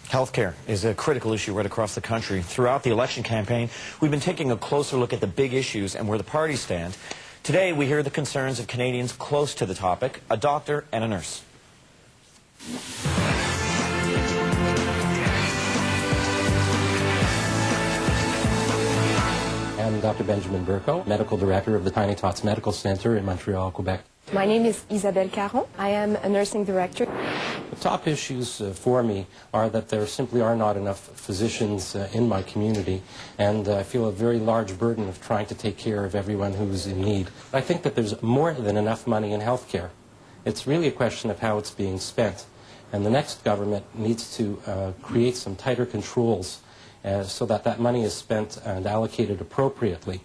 Healthcare is a critical issue right across the country. Throughout the election campaign, we've been taking a closer look at the big issues and where the parties stand. Today, we hear the concerns of Canadians close to the topic, a doctor and a nurse. I'm Dr. Benjamin Burko, Medical Director of the Tots Medical Center in Montreal, Quebec. My name is Isabelle Caron. I am a nursing director. The top issues for me are that there simply are not enough physicians in my community, and I feel a very large burden of trying to take care of everyone who's in need. I think that there's more than enough money in healthcare. It's really a question of how it's being spent, and the next government needs to create some tighter controls so that that money is spent and allocated appropriately.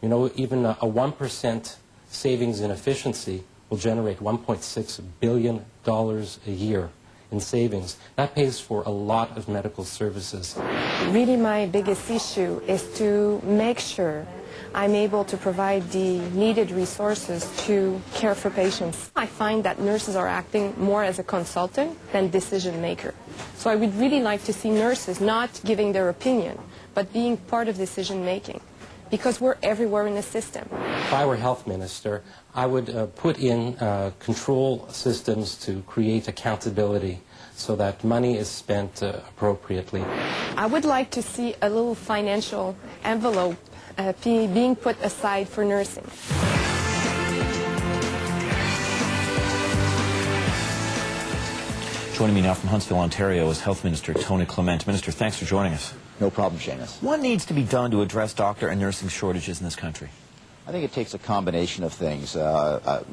You know, even a 1% savings in efficiency will generate $1.6 billion a year in savings. That pays for a lot of medical services. Really, my biggest issue is to make sure I'm able to provide the needed resources to care for patients. I find that nurses are acting more as a consultant than decision maker. So I would really like to see nurses not giving their opinion, but being part of decision making, because we're everywhere in the system. If I were health minister, I would put in control systems to create accountability so that money is spent appropriately. I would like to see a little financial envelope being put aside for nursing. Joining me now from Huntsville, Ontario is Health Minister Tony Clement. Minister, thanks for joining us. No problem, Seamus. What needs to be done to address doctor and nursing shortages in this country? I think it takes a combination of things.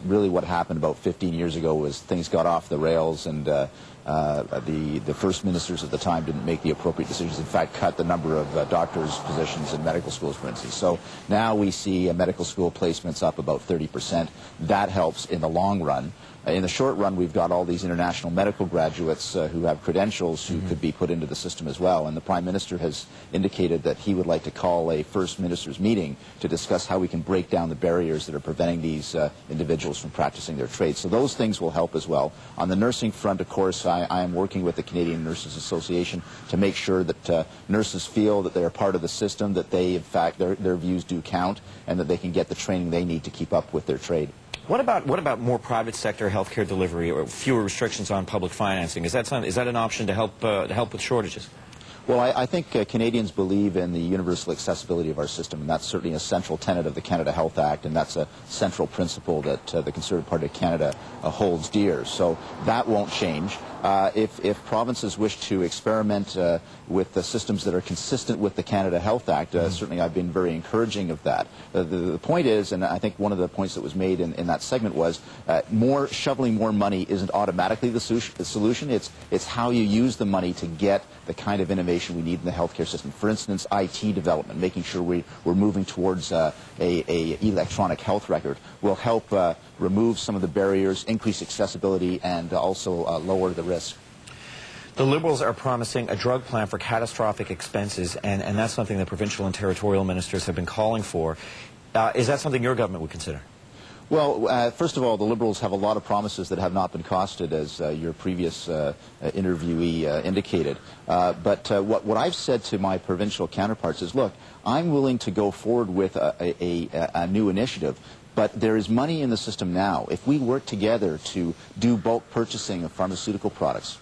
Really what happened about 15 years ago was things got off the rails, and the first ministers at the time didn't make the appropriate decisions. In fact, cut the number of doctors' positions in medical schools, for instance. So now we see medical school placements up about 30%. That helps in the long run. In the short run, we've got all these international medical graduates who have credentials who could be put into the system as well. And the Prime Minister has indicated that he would like to call a First Ministers meeting to discuss how we can break down the barriers that are preventing these individuals from practicing their trade. So those things will help as well. On the nursing front, of course, I am working with the Canadian Nurses Association to make sure that nurses feel that they are part of the system, that they, in fact, their views do count, and that they can get the training they need to keep up with their trade. What about more private sector healthcare delivery or fewer restrictions on public financing? Is that an option to help with shortages? Well, I think Canadians believe in the universal accessibility of our system, and that's certainly a central tenet of the Canada Health Act, and that's a central principle that the Conservative Party of Canada holds dear. So that won't change. If provinces wish to experiment with the systems that are consistent with the Canada Health Act, certainly I've been very encouraging of that. The point is, and I think one of the points that was made in that segment was, shoveling more money isn't automatically the solution. It's how you use the money to get the kind of innovation we need in the healthcare system. For instance, IT development, making sure we're moving towards a electronic health record will help remove some of the barriers, increase accessibility, and also lower the risk. The Liberals are promising a drug plan for catastrophic expenses, and that's something that provincial and territorial ministers have been calling for. Is that something your government would consider? Well, first of all, the Liberals have a lot of promises that have not been costed, as your previous interviewee indicated. But what I've said to my provincial counterparts is, look, I'm willing to go forward with a new initiative, but there is money in the system now. If we work together to do bulk purchasing of pharmaceutical products,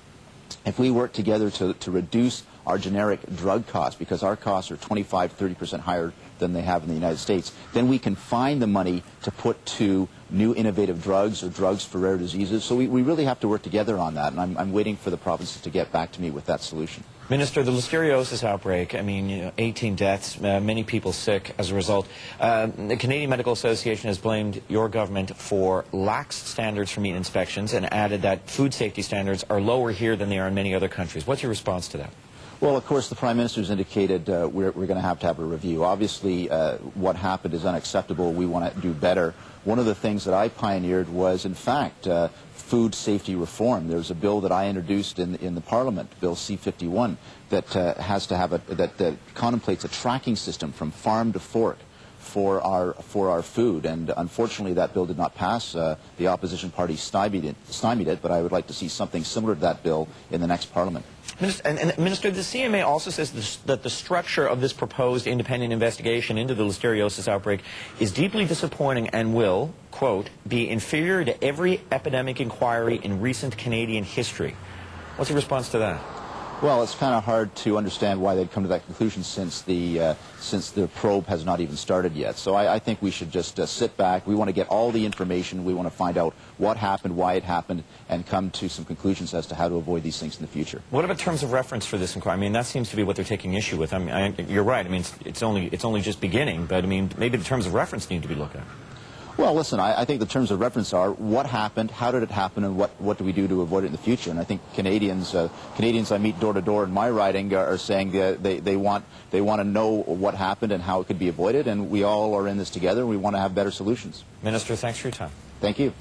if we work together to reduce our generic drug costs, because our costs are 25–30% higher than they have in the United States, then we can find the money to put to new innovative drugs or drugs for rare diseases. So we really have to work together on that, and I'm waiting for the provinces to get back to me with that solution. Minister, the listeriosis outbreak, I mean, 18 deaths, many people sick as a result. The Canadian Medical Association has blamed your government for lax standards for meat inspections and added that food safety standards are lower here than they are in many other countries. What's your response to that? Well, of course, the Prime Minister has indicated we're going to have a review. Obviously, what happened is unacceptable. We want to do better. One of the things that I pioneered was, in fact, food safety reform. There's a bill that I introduced in the Parliament, Bill C-51, that that contemplates a tracking system from farm to fork for our food, and unfortunately that bill did not pass. The opposition party stymied it, but I would like to see something similar to that bill in the next Parliament. Minister, the CMA also says that the structure of this proposed independent investigation into the listeriosis outbreak is deeply disappointing and will, quote, be inferior to every epidemic inquiry in recent Canadian history. What's your response to that? Well, it's kind of hard to understand why they'd come to that conclusion since the probe has not even started yet. So I think we should just sit back. We want to get all the information. We want to find out what happened, why it happened, and come to some conclusions as to how to avoid these things in the future. What about terms of reference for this inquiry? I mean, that seems to be what they're taking issue with. I mean, you're right. I mean, it's only just beginning, but I mean, maybe the terms of reference need to be looked at. Well, listen, I think the terms of reference are what happened, how did it happen, and what do we do to avoid it in the future. And I think Canadians I meet door to door in my riding are saying they want to know what happened and how it could be avoided, and we all are in this together. We want to have better solutions. Minister, thanks for your time. Thank you.